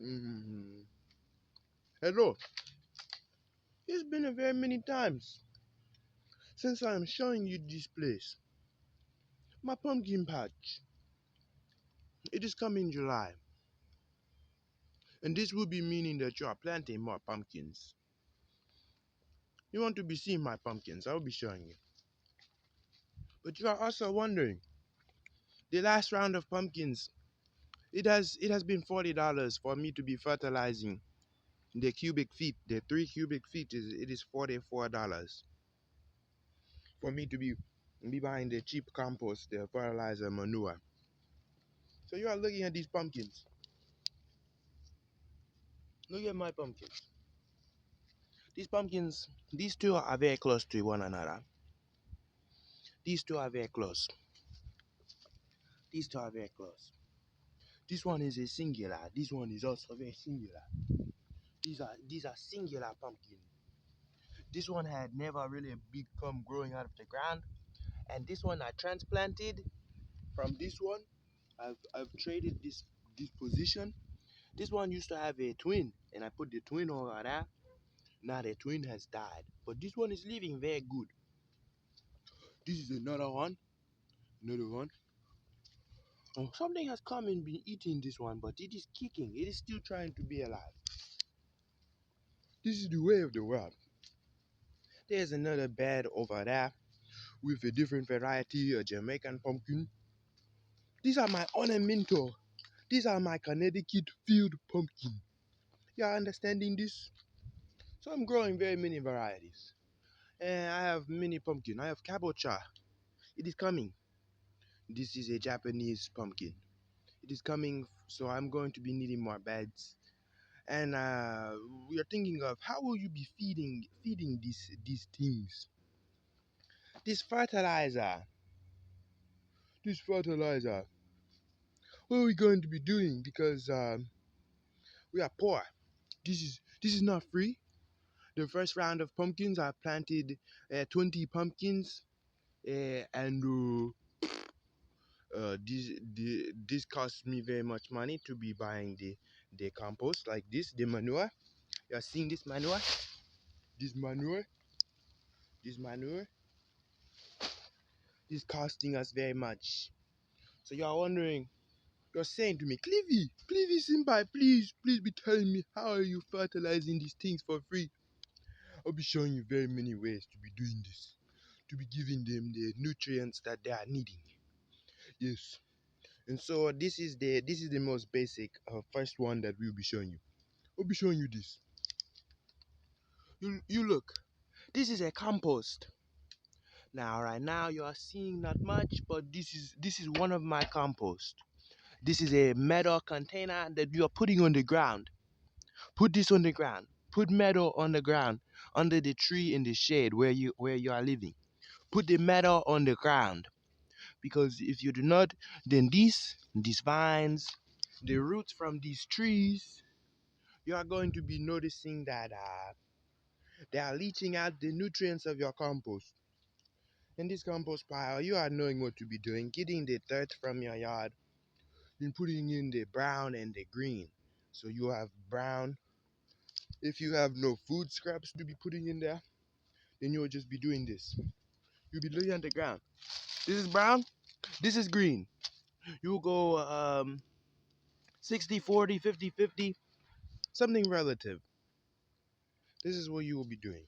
Mm. Hello, it's been a very many times since I'm showing you this place. My pumpkin patch. It is coming July, and this will be meaning that you are planting more pumpkins. You want to be seeing my pumpkins, I will be showing you. But you are also wondering, the last round of pumpkins, it has been $40 for me to be fertilizing the cubic feet. The 3 cubic feet is $44 for me to be buying the cheap compost, the fertilizer manure. So you are looking at these pumpkins. Look at my pumpkins. These pumpkins, these two are very close to one another. These two are very close. These two are very close. This one is a singular. This one is also very singular. These are singular pumpkins. This one had never really become growing out of the ground, and this one I transplanted from this one. I've traded this position. This one used to have a twin, and I put the twin over there. Now the twin has died, but this one is living very good. This is another one. Another one. Oh, something has come and been eating this one, but it is kicking. It is still trying to be alive. This is the way of the world. There's another bed over there with a different variety, a Jamaican pumpkin. These are my ornamental. These are my Connecticut field pumpkin. You are understanding this? So I'm growing very many varieties. And I have many pumpkin. I have kabocha. It is coming. This is a Japanese pumpkin. It is coming, so I'm going to be needing more beds. And we are thinking of how will you be feeding these things. This fertilizer. This fertilizer. What are we going to be doing? Because we are poor. This is not free. The first round of pumpkins, I planted 20 pumpkins, and this cost me very much money to be buying the compost like this, the manure. You are seeing this manure, this manure, this manure. This costing us very much. So you are wondering, you're saying to me, Cliffy Simpai, please be telling me how are you fertilizing these things for free? I'll be showing you very many ways to be doing this, to be giving them the nutrients that they are needing. Yes. And so this is the most basic first one that we'll be showing you. We'll be showing you this. You look. This is a compost. Now right now you are seeing not much, but this is one of my compost. This is a metal container that you are putting on the ground. Put this on the ground. Put metal on the ground under the tree in the shade where you are living. Put the metal on the ground, because if you do not, then these vines, the roots from these trees, you are going to be noticing that they are leaching out the nutrients of your compost. In this compost pile, you are knowing what to be doing, getting the dirt from your yard and putting in the brown and the green. So you have brown. If you have no food scraps to be putting in there, then you'll just be doing this. You'll be looking at the ground. This is brown, this is green. You'll go 60, 40, 50, 50, something relative. This is what you will be doing.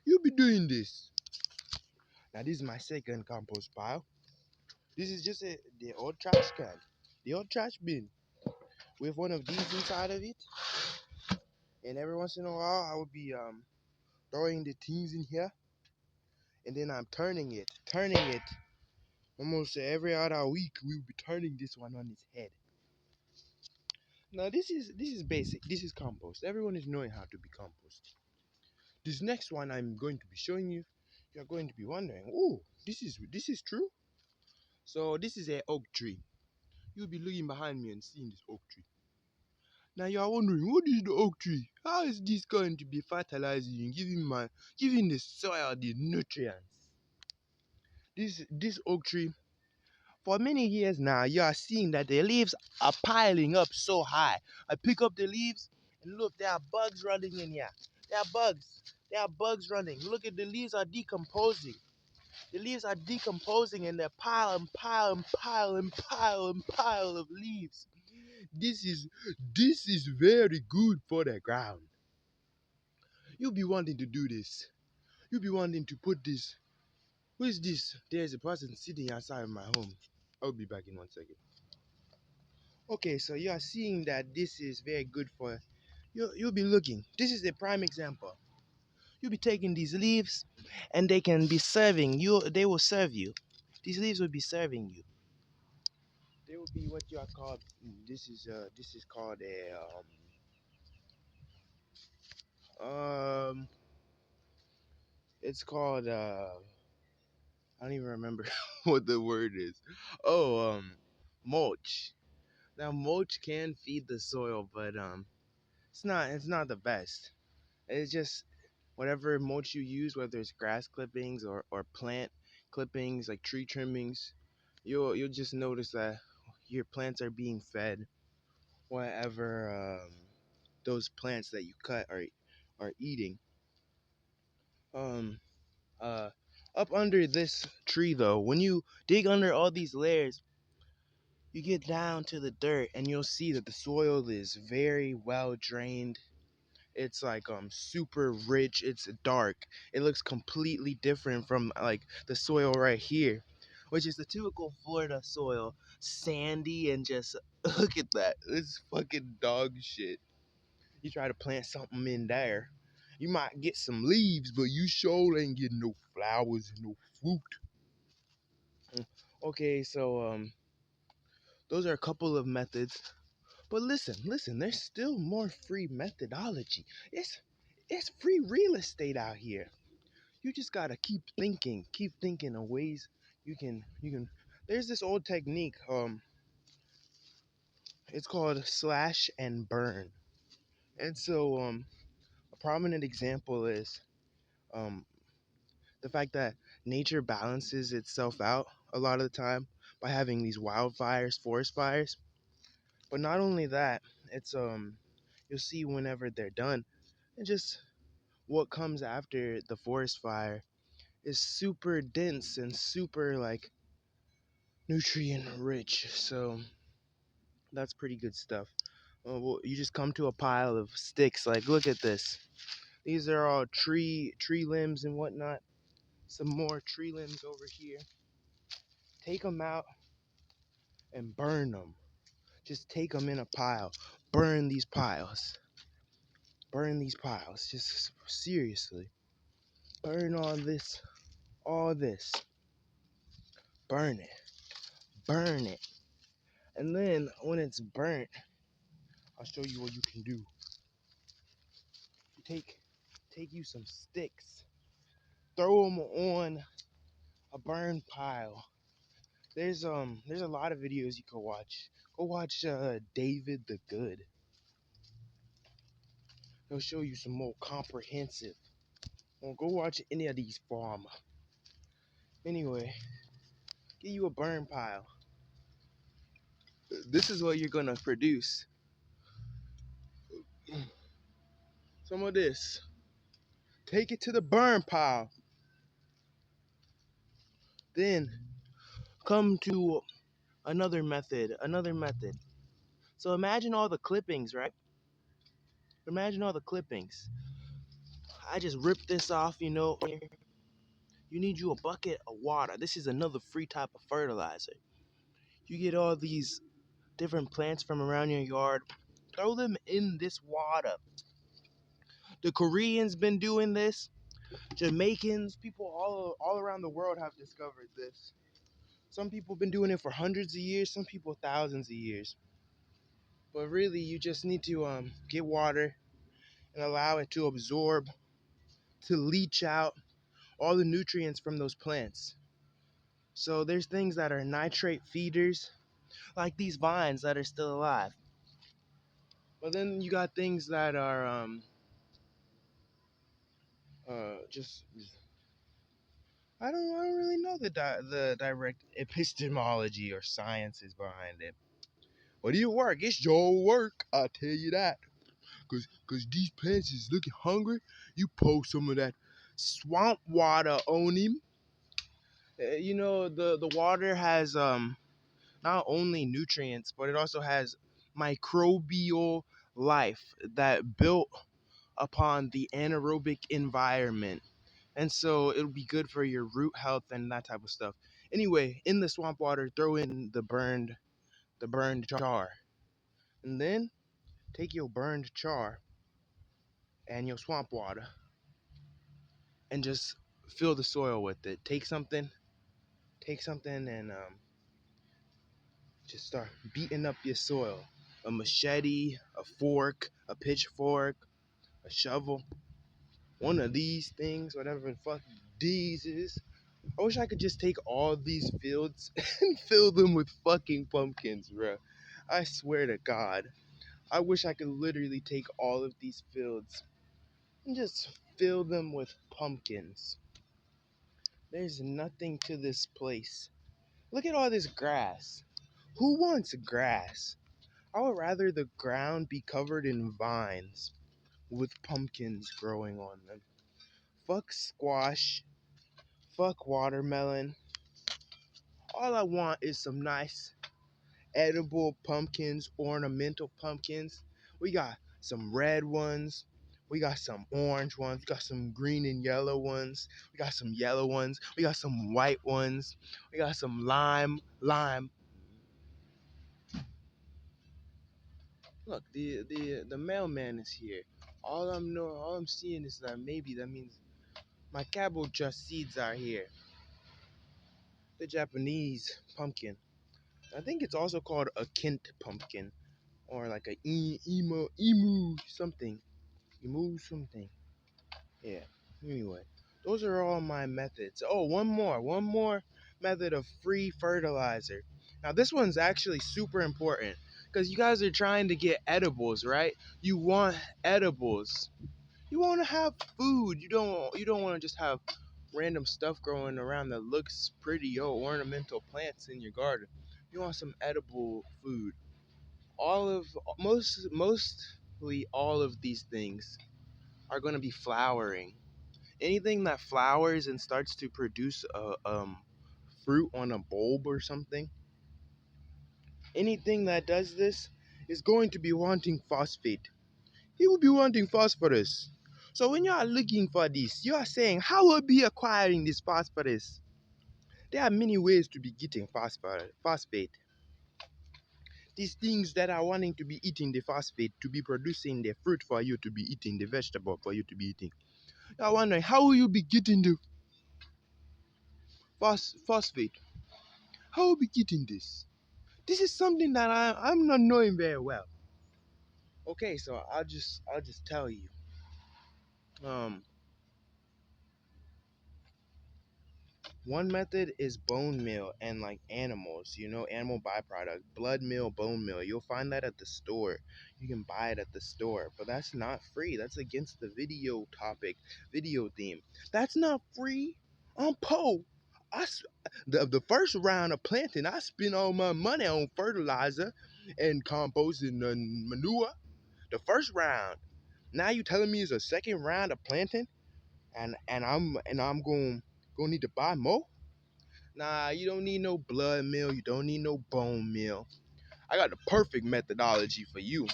You'll be doing this. Now this is my second compost pile. This is just the old trash can, the old trash bin with one of these inside of it. And every once in a while, I will be throwing the things in here, and then I'm turning it. Almost every other week, we'll be turning this one on its head. Now this is basic. This is compost. Everyone is knowing how to be compost. This next one I'm going to be showing you, you're going to be wondering, oh, this is true. So this is a oak tree. You'll be looking behind me and seeing this oak tree. Now you are wondering, what is the oak tree? How is this going to be fertilizing and giving the soil the nutrients? This oak tree, for many years now, you are seeing that the leaves are piling up so high. I pick up the leaves and look, there are bugs running in here. There are bugs. There are bugs running. Look at the leaves are decomposing. The leaves are decomposing and they're pile and pile and pile and pile and pile of leaves. This is this is very good for the ground. You'll be wanting to do this. You'll be wanting to put this. Who is this? There's a person sitting outside of my home. I'll be back in 1 second. Okay, so you are seeing that this is very good for you. You'll be looking. This is a prime example. You'll be taking these leaves, and they can be serving you. They will serve you. These leaves will be serving you. They will be what you are called. This is called a it's called I don't even remember what the word is. Oh, mulch. Now mulch can feed the soil, but it's not the best. It's just whatever mulch you use, whether it's grass clippings or plant clippings like tree trimmings, you'll just notice that your plants are being fed whatever those plants that you cut are eating. Um uh Up under this tree though, when you dig under all these layers, you get down to the dirt and you'll see that the soil is very well drained. It's like super rich, it's dark. It looks completely different from like the soil right here, which is the typical Florida soil, sandy and just look at that. It's fucking dog shit. You try to plant something in there, you might get some leaves, but you sure ain't getting no flowers and no fruit. Okay, so those are a couple of methods. But listen, there's still more free methodology. It's free real estate out here. You just gotta keep thinking of ways you can. There's this old technique. It's called slash and burn. And so a prominent example is um the fact that nature balances itself out a lot of the time by having these wildfires, forest fires. But not only that, it's you'll see whenever they're done, and just what comes after the forest fire is super dense and super like nutrient rich. So that's pretty good stuff. Well, you just come to a pile of sticks. Like, look at this. These are all tree limbs and whatnot. Some more tree limbs over here. Take them out and burn them. Just take them in a pile. Burn these piles. Burn these piles. Just seriously. Burn all this. Burn it. Burn it. And then when it's burnt, I'll show you what you can do. You take you some sticks, throw them on a burn pile. There's a lot of videos you can watch. Go watch David the Good. He'll show you some more comprehensive. Or go watch any of these farm. Anyway, get you a burn pile. This is what you're gonna produce. Some of this. Take it to the burn pile. Then come to another method. Another method. So imagine all the clippings, right? Imagine all the clippings. I just ripped this off, you know. You need you a bucket of water. This is another free type of fertilizer. You get all these different plants from around your yard, throw them in this water. The Koreans been doing this. Jamaicans, people all around the world have discovered this. Some people have been doing it for hundreds of years, some people thousands of years. But really, you just need to get water and allow it to absorb, to leach out all the nutrients from those plants. So there's things that are nitrate feeders, like these vines that are still alive. But then you got things that are just I don't really know the direct epistemology or sciences behind it. But it work. It's your work. I tell you that. Cause these plants is looking hungry. You pour some of that swamp water on him. You know the water has not only nutrients, but it also has microbial life that built upon the anaerobic environment. And so it'll be good for your root health and that type of stuff. Anyway, in the swamp water, throw in the burned char. And then take your burned char and your swamp water and just fill the soil with it. Take something and just start beating up your soil. A machete, a fork, a pitchfork, a shovel, one of these things, whatever the fuck these is. I wish I could just take all these fields and fill them with fucking pumpkins, bro. I swear to God. I wish I could literally take all of these fields and just fill them with pumpkins. There's nothing to this place. Look at all this grass. Who wants grass? I would rather the ground be covered in vines with pumpkins growing on them. Fuck squash. Fuck watermelon. All I want is some nice edible pumpkins, ornamental pumpkins. We got some red ones. We got some orange ones. We got some green and yellow ones. We got some yellow ones. We got some white ones. We got some lime. Look, the mailman is here. All I'm seeing is that maybe that means my kabocha seeds are here. The Japanese pumpkin. I think it's also called a Kent pumpkin or like a emu something. Emu something. Yeah. Anyway, those are all my methods. Oh, one more method of free fertilizer. Now this one's actually super important because you guys are trying to get edibles, right? You want edibles. You want to have food. You don't want to just have random stuff growing around that looks pretty, ornamental plants in your garden. You want some edible food. All of mostly all of these things are going to be flowering. Anything that flowers and starts to produce a fruit on a bulb or something, anything that does this is going to be wanting phosphate. He will be wanting phosphorus. So when you are looking for this, you are saying, how will I be acquiring this phosphorus? There are many ways to be getting phosphate. These things that are wanting to be eating the phosphate, to be producing the fruit for you to be eating, the vegetable for you to be eating. You are wondering, how will you be getting the phosphate? How will you be getting this? This is something that I'm not knowing very well. Okay, so I'll just tell you. Um, One method is bone meal and like animals, animal byproduct, blood meal, bone meal. You'll find that at the store. You can buy it at the store, but that's not free. That's against the video theme. That's not free. I'm po. The first round of planting, I spent all my money on fertilizer and compost and manure. The first round. Now you telling me it's a second round of planting, and I'm going to need to buy more? Nah, you don't need no blood meal. You don't need no bone meal. I got the perfect methodology for you.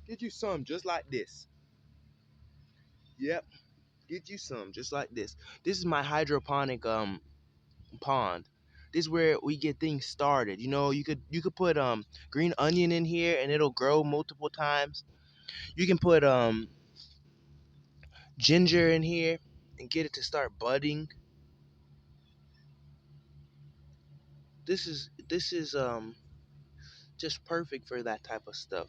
Get you some just like this. Yep, get you some just like this. This is my hydroponic pond. This is where we get things started. You could put green onion in here and it'll grow multiple times. You can put ginger in here and get it to start budding. This is just perfect for that type of stuff.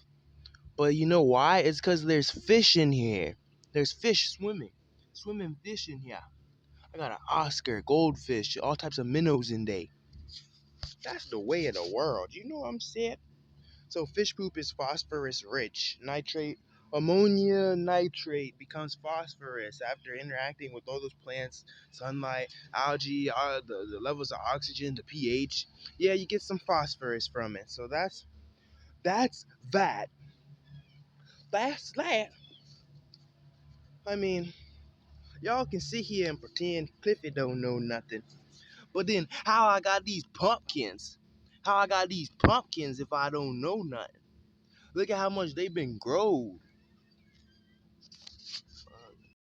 But you know why? It's because there's fish in here. There's fish swimming fish in here. I got an Oscar, goldfish, all types of minnows in there. That's the way of the world. You know what I'm saying? So fish poop is phosphorus rich. Nitrate Ammonia nitrate becomes phosphorus after interacting with all those plants, sunlight, algae, the levels of oxygen, the pH. Yeah, you get some phosphorus from it. So that's that. That's that. I mean, y'all can sit here and pretend Cliffy don't know nothing. But then how I got these pumpkins? How I got these pumpkins if I don't know nothing? Look at how much they've been grown.